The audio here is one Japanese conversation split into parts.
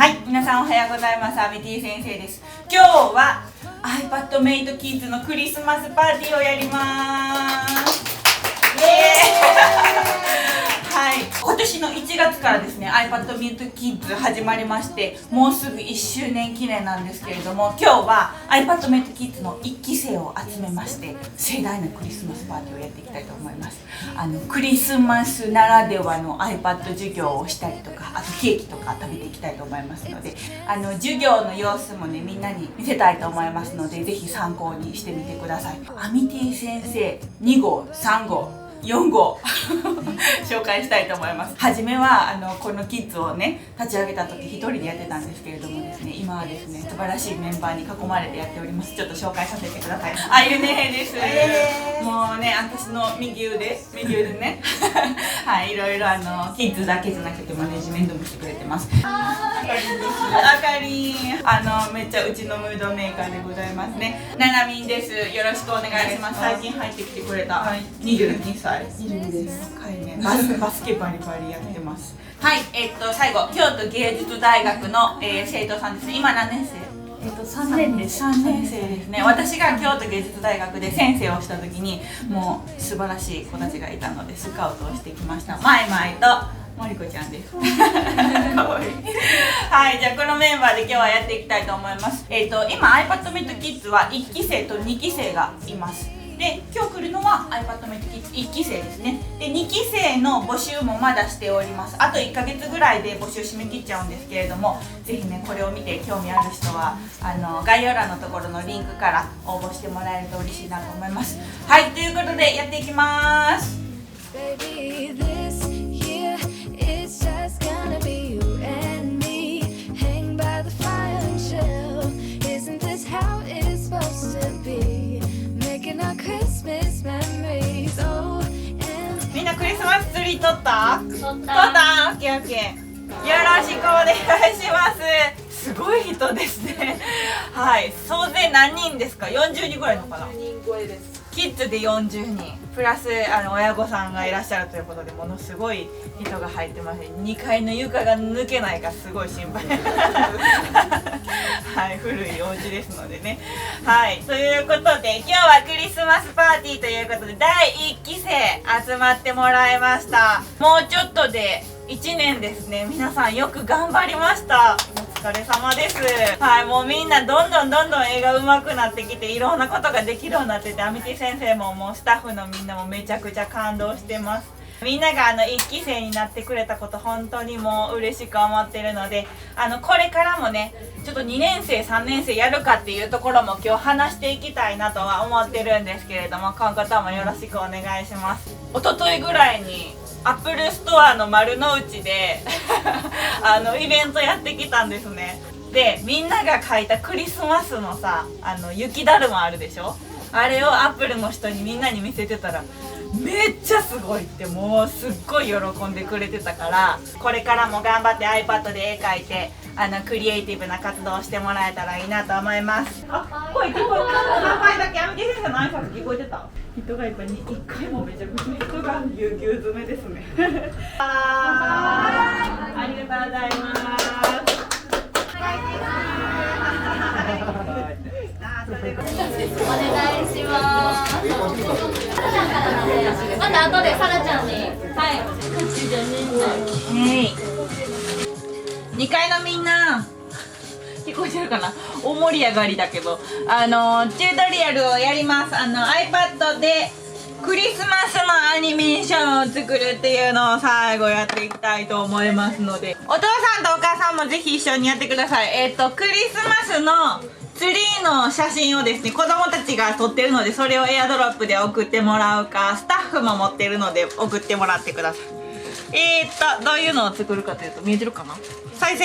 はい、皆さんおはようございます。アミティ先生です。今日は iPadMate Kids のクリスマスパーティーをやります。イエーイはい、今年の1月からですね iPadMate Kids 始まりまして、もうすぐ1周年記念なんですけれども、今日は iPadMate Kids の1期生を集めまして盛大なクリスマスパーティーをやっていきたいと思います。クリスマスならではの iPad 授業をしたりとか、あとケーキとか食べていきたいと思いますので、授業の様子もねみんなに見せたいと思いますので、ぜひ参考にしてみてください。アミティ先生2号3号4号紹介したいと思います。初めはこのキッズをね立ち上げた時一人でやってたんですけれどもですね、今はですね素晴らしいメンバーに囲まれてやっております。ちょっと紹介させてください。あゆねです。もうね私の右腕ねはい、いろいろキッズだけじゃなくてマネジメントもしてくれてます。あかりんめっちゃうちのムードメーカーでございますね。ななみんです。よろしくお願いします。最近入ってきてくれた22歳22です。バスケバリバリやってます。はい、最後京都芸術大学の、生徒さんですね。今何年生？3年です。3年生ですね。私が京都芸術大学で先生をした時にもう素晴らしい子たちがいたのでスカウトをしてきました。まいまいともりこちゃんです。かわいい。はい、じゃあこのメンバーで今日はやっていきたいと思います。今 iPadMate Kids は1期生と2期生がいます。で今日来るのは iPadMate Kids 1期生ですね。で2期生の募集もまだしております。あと1ヶ月ぐらいで募集締め切っちゃうんですけれども、ぜひねこれを見て興味ある人は概要欄のところのリンクから応募してもらえると嬉しいなと思います。はい、ということでやっていきます。みんなクリスマスツリー撮った？撮った？オッケーオッケー。よろしくお願いします。すごい人ですね。はい、総勢何人ですか？40人ぐらいのかな？40人超えです。キッズで40人プラス親御さんがいらっしゃるということで、ものすごい人が入ってます。2階の床が抜けないかすごい心配はい、古いお家ですのでね。はい、ということで今日はクリスマスパーティーということで第1期生集まってもらいました。もうちょっとで1年ですね。皆さんよく頑張りました。お疲れ様です。はい、もうみんなどんどん絵が上手くなってきて、いろんなことができるようになってて、アミティ先生ももうスタッフのみんなもめちゃくちゃ感動してます。みんなが1期生になってくれたこと本当にもう嬉しく思ってるので、これからもねちょっと2年生3年生やるかっていうところも今日話していきたいなとは思ってるんですけれども、今後ともよろしくお願いします。一昨日ぐらいにアップルストアの丸の内でイベントやってきたんですね。でみんなが描いたクリスマスのさ雪だるまあるでしょ。あれをアップルの人にみんなに見せてたらめっちゃすごいってもうすっごい喜んでくれてたから、これからも頑張って iPad で絵描いてクリエイティブな活動をしてもらえたらいいなと思います。あ、声聞こえた。名前だけアミティ先生の挨拶聞こえてた。人がいっぱいに1回もめちゃくちゃ人がぎゅうぎゅう詰めですねありがとうございます。お願いします。また後でサラちゃんに。はい。2階のみんな聞こえてるかな。大盛り上がりだけどチュートリアルをやります。iPad でクリスマスのアニメーションを作るっていうのを最後やっていきたいと思いますので、お父さんとお母さんもぜひ一緒にやってください。クリスマスのツリーの写真をですね子供たちが撮ってるので、それをエアドロップで送ってもらうか、スタッフも持ってるので送ってもらってください。どういうのを作るかというと、見えてるかな。再生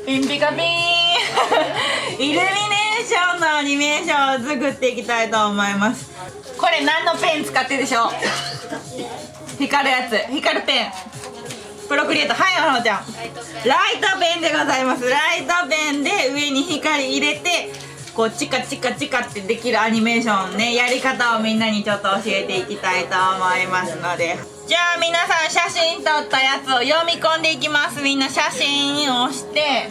ピンピカピーンイルミネーションのアニメーションを作っていきたいと思います。これ何のペン使ってるでしょう。光るやつ、光るペン、プロクリエイト。はい、あのちゃんライトペンでございます。ライトペンで上に光入れてこうチカチカチカってできるアニメーションね、やり方をみんなにちょっと教えていきたいと思いますので、じゃあ皆さん写真撮ったやつを読み込んでいきます。みんな写真を押して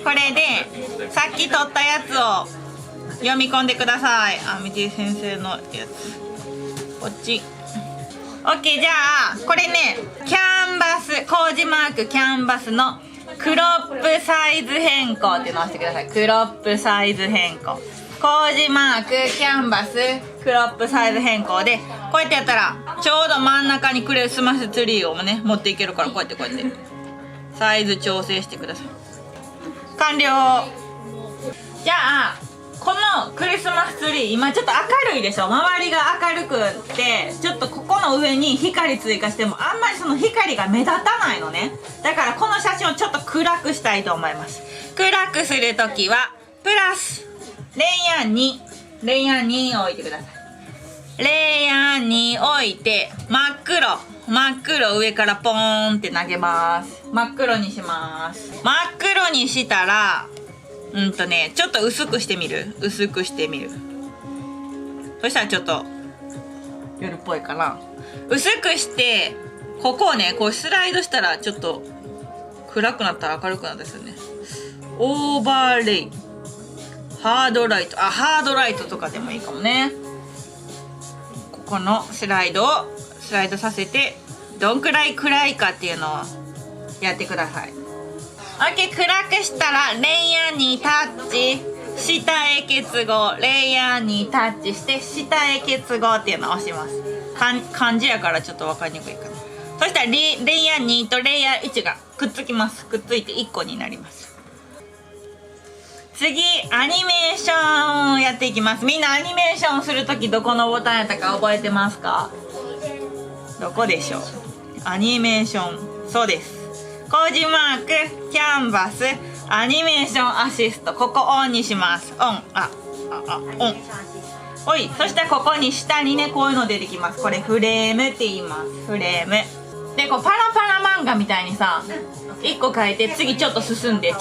これでさっき撮ったやつを読み込んでください。ミティ先生のやつこっち。 OK。 じゃあこれね、キャンバス工事マークキャンバスのクロップサイズ変更っていうのを押してください。クロップサイズ変更、工事マークキャンバスクロップサイズ変更で、こうやってやったらちょうど真ん中にクリスマスツリーをね持っていけるから、こうやってサイズ調整してください。完了。じゃあこのクリスマスツリー今ちょっと明るいでしょ。周りが明るくってちょっとここの上に光追加してもあんまりその光が目立たないのね。だからこの写真をちょっと暗くしたいと思います。暗くするときはプラスレイヤー2置いてください。レイヤー2置いて真っ黒上からポーンって投げます。真っ黒にします。真っ黒にしたらちょっと薄くしてみる。そしたらちょっと夜っぽいかな。薄くしてここをねこうスライドしたらちょっと暗くなったら明るくなったりするね。オーバーレイ、ハードライトとかでもいいかもね。ここのスライドさせてどんくらい暗いかっていうのをやってください。 OK。 暗くしたらレイヤーにタッチ、下へ結合、レイヤーにタッチして下へ結合っていうのを押します。漢字やからちょっと分かりにくいかな。そしたらレイヤー2とレイヤー1がくっつきます。くっついて1個になります。次アニメーションをやっていきます。みんなアニメーションするときどこのボタンやったか覚えてますか？どこでしょう？アニメーション、そうです。工事マークキャンバスアニメーションアシスト、ここオンにします。オン、オン。おい、そしたらここに下にねこういうの出てきます。これフレームって言います。フレームでこうパラパラ漫画みたいにさ1個変えて次ちょっと進んで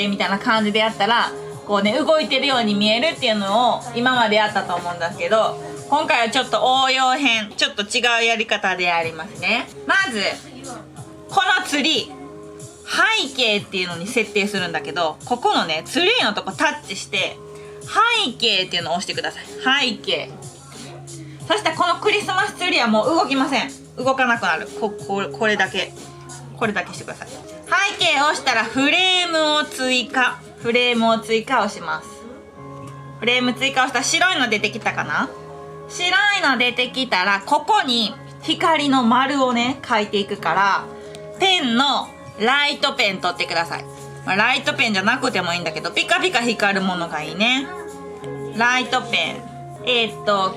みたいな感じでやったらこうね動いてるように見えるっていうのを今までやったと思うんだけど、今回はちょっと応用編、ちょっと違うやり方でやりますね。まずこのツリー背景っていうのに設定するんだけど、ここのねツリーのとこタッチして背景っていうのを押してください。背景。そしたらこのクリスマスツリーはもう動きません。動かなくなる。これだけしてください。背景を押したらフレームを追加をします。フレーム追加をしたら白いの出てきたかな。白いの出てきたらここに光の丸をね描いていくから、ペンのライトペン取ってください。ライトペンじゃなくてもいいんだけどピカピカ光るものがいいね。ライトペン輝度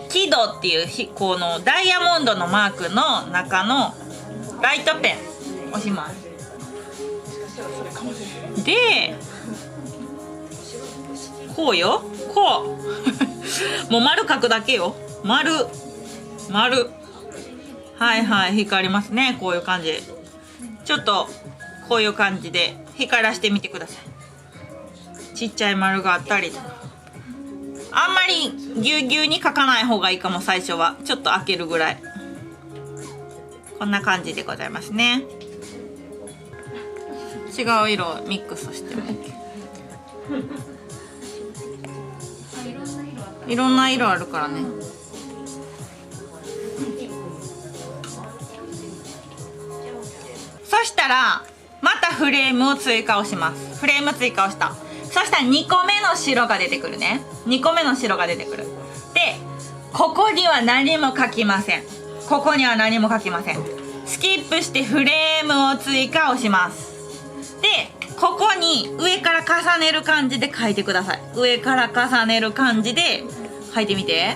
っていうこのダイヤモンドのマークの中のライトペン押します。でこうよ、こうもう丸描くだけよ。丸はい光りますね。こういう感じ、ちょっとこういう感じで光らしてみてください。ちっちゃい丸があったりとか、あんまりぎゅうぎゅうに描かない方がいいかも。最初はちょっと開けるぐらい、こんな感じでございますね。違う色をミックスしてもいろんな色あるからね。そしたらまたフレームを追加をします。フレーム追加をした。そしたら2個目の白が出てくるね。2個目の白が出てくる。でここには何も書きません。スキップしてフレームを追加をします。でここに上から重ねる感じで書いてください。上から重ねる感じで書いてみて。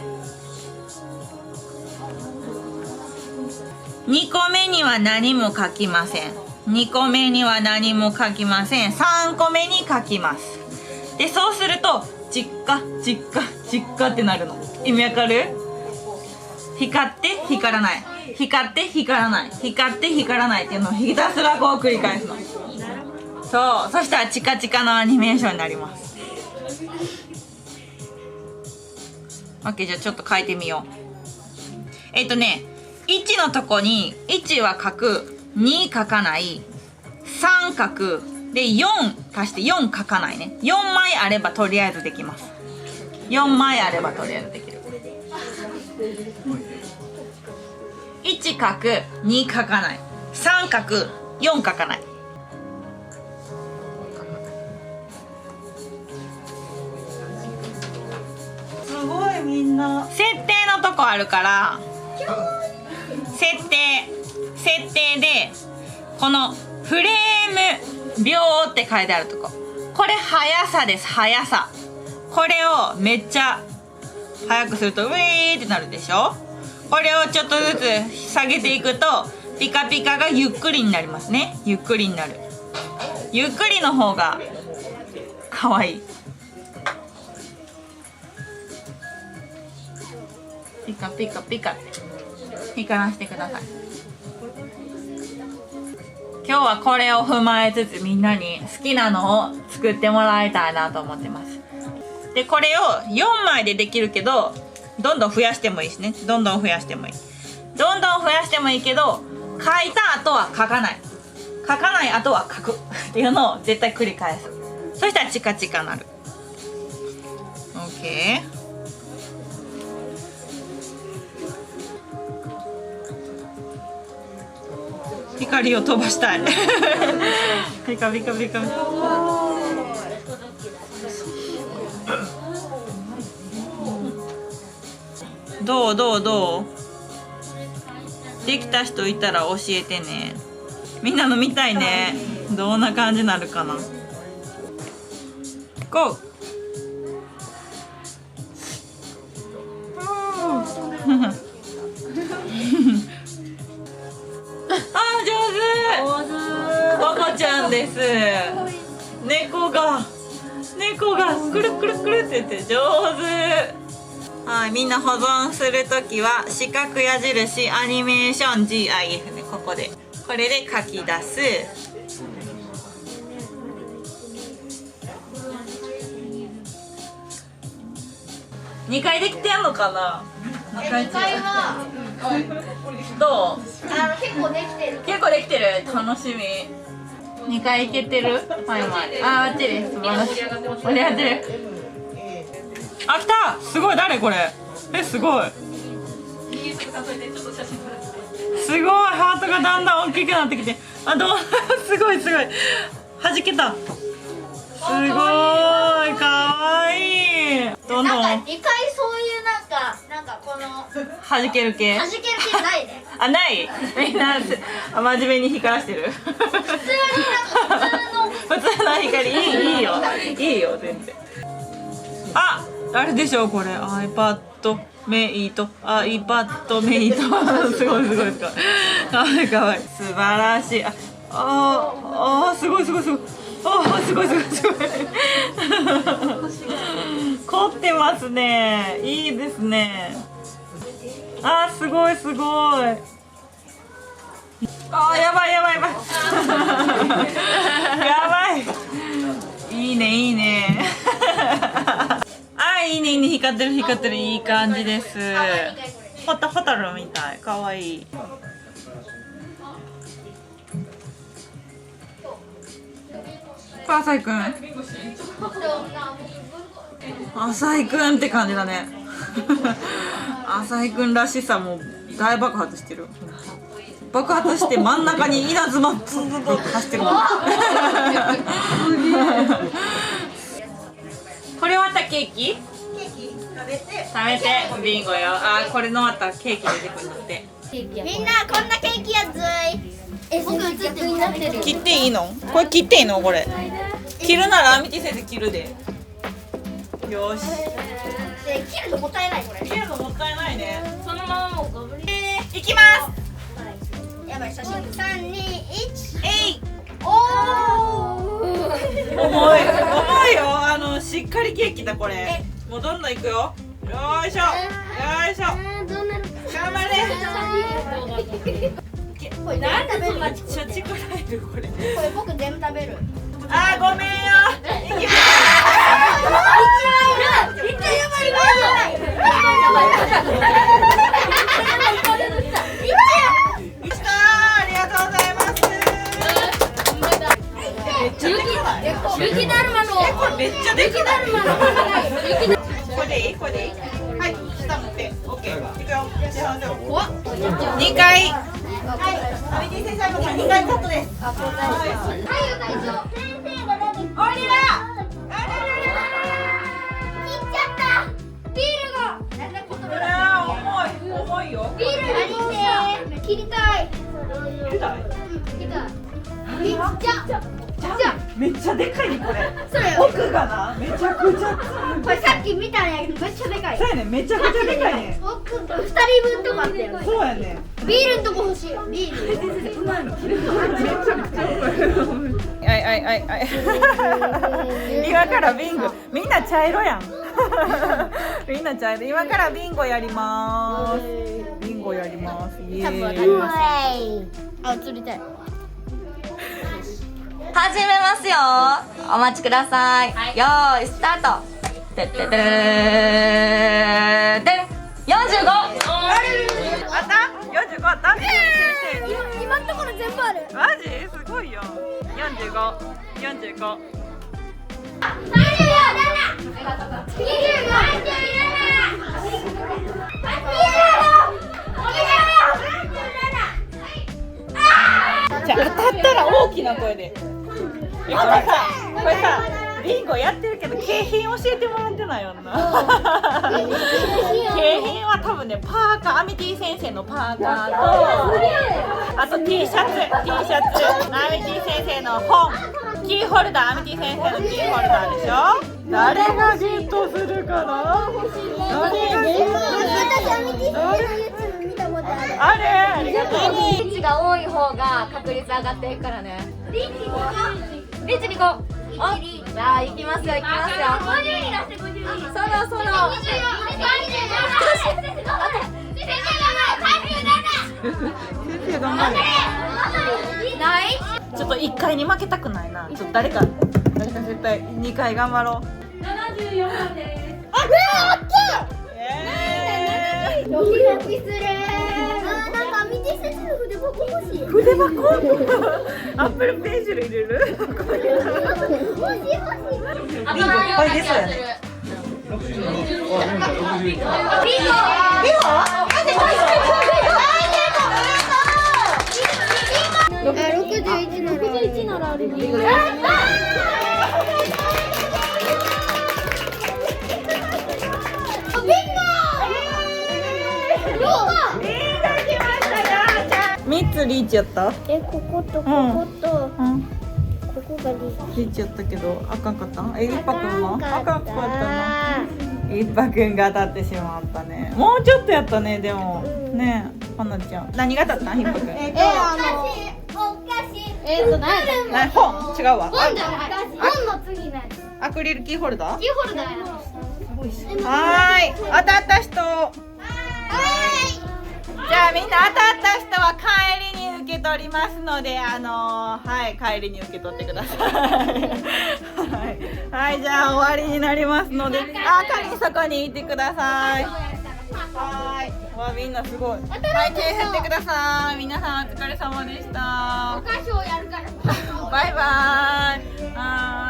2個目には何も書きません。3個目に書きます。でそうすると実家ってなるの。意味わかる？光って光らない、光って光らない、光って光らないっていうのをひたすらこう繰り返すの。そしたらチカチカのアニメーションになります。 OK。 じゃあちょっと変えてみよう。1のとこに1は書く、2書かない、3書く、でで4足して4書かないね。4枚あればとりあえずできます。4枚あればとりあえずできる。1書く、2書かない、3書く、4書かない。すごいみんな設定のとこあるから、設定でこのフレーム秒って書いてあるとこ、これ速さです。速さ、これをめっちゃ速くするとウェーってなるでしょ。これをちょっとずつ下げていくとピカピカがゆっくりになりますね。ゆっくりになる。ゆっくりの方がかわいい。ピカピカピカって光らせてください。今日はこれを踏まえつつみんなに好きなのを作ってもらいたいなと思ってます。でこれを4枚でできるけどどんどん増やしてもいいしね。どんどん増やしてもいい。どんどん増やしてもいいけど書いた後は書かない。書かない後は書くっていうのを絶対繰り返す。そしたらチカチカなる。 OK。光を飛ばしたいピカピカピカピカ。どうできた人いたら教えてね。みんなの見たいね。どんな感じになるかな。ゴーバコちゃんです。猫がくるくるくるって言って上手。はい、みんな保存するときは四角矢印アニメーション GIF ね。これで書き出す。2回できてんのかな。2回はどう？結構できてる。結構できてる。楽しみ。2回いけてる。はいはい。あっちです。素晴らしい。盛り上がってる。あ、来た。すごい。誰これ。すごい。すごい。ハートがだんだん大きくなってきて。すごい。はじけた。すごい。かわいい。どんどん。2回そういうなんかこのはじける系。弾ける系ないね。あ、ない。みんな真面目に光らしてる。普通の光。いいよ全然。あ、あれでしょこれ。iPad メイト。iPad メイト。すごい。かわいい。素晴らしい。すごい。すごい。凝ってますね。いいですね。すごい。やばい。やばい。いいね。いいね。光ってる。いい感じです。ホタルみたい。かわいい。浅井くんって感じだね。浅井くんらしさも大爆発してる。爆発して真ん中に稲妻ツンツンと走ってる。これまたケーキ食べてビンゴよ。これのまたケーキ出てくるんだって。みんなこんなケーキやずい。僕逆になってる。切っていいの？これ切っていいの？これ切るならアミティ先生切るで。よし。切るのもったいない。これ切るのもったいないね。そのままもうガブリ。いきます。やばい、写真。3、2、1。重いよ。しっかりケーキだこれ。もうどんどんいくよ。よいしょ。どうなる？頑張れ。これ全部食べる。めっちゃ力いるこれ。これ僕全部食べる。ごめんよ。いきます。ありがとうございます。めっちゃこれめっちゃでかい。これでいい？これでいい？はい、下持って。オッケー。いくよ。2回。はい、アミティ先生の2回カットです。はい。オリラ。重いよ。ビール切りたい。切りたい。めっちゃでかいねこれ。奥がなめちゃくちゃ。これさっき見たんやけどめっちゃでかい。そうやね、めちゃくちゃでかいね。奥2人分とかあってる。そうやね。ビールのとこ欲しい。ビール。うまいの。はい。今からビンゴ。みんな茶色やん。みんな茶色。今からビンゴやります。ビンゴやります。イエーイ。あ、釣りたい。始めますよ。お待ちください。よーいスタート。てってってで45。あった？ 45 あった？今のところ全部ある。マジ？すごいよ。45。じゃあ当たったら大きな声で。これさ、ビンゴやってるけど景品教えてもらってないよな。景品は多分ね、パーカー、アミティ先生のパーカーと、あと T シャツ、アミティ先生の本、キーホルダー、アミティ先生のキーホルダーでしょ。誰がゲットするかな。ありがとう。リーチが多い方が確率上がっていくからね。リーチに行こう。じゃあ行きますよ。そろそろ。先生頑張れ。ちょっと1回に負けたくないな。ちょっと誰か絶対2回頑張ろう。74番です。ドキドキする。なんかアミティ先生の筆箱欲しい。筆箱？アップルペンシル入れる？欲しい。ビンゴいっぱい出そうやね。61ならある。3つリーチやった？こことここと、ここがリーチやったけどあかんかったん？一泊くんは？あかんかったな。一泊くんが当たってしまったね。もうちょっとやったね。でもねえ、はなちゃん何が当たったん？一泊くん。お菓子。本違うわ。本の次のやつ。アクリルキーホルダー？キーホルダーやな。はーい、当たった人。じゃあみんな当たった人は帰りに受け取りますので、はい帰りに受け取ってください。はい、じゃあ終わりになりますので、かりんそこにいてください。はい、わみんなすごい。はい、手振ってください。皆さんお疲れ様でした。お菓子をやるから。バイバイ。はーい。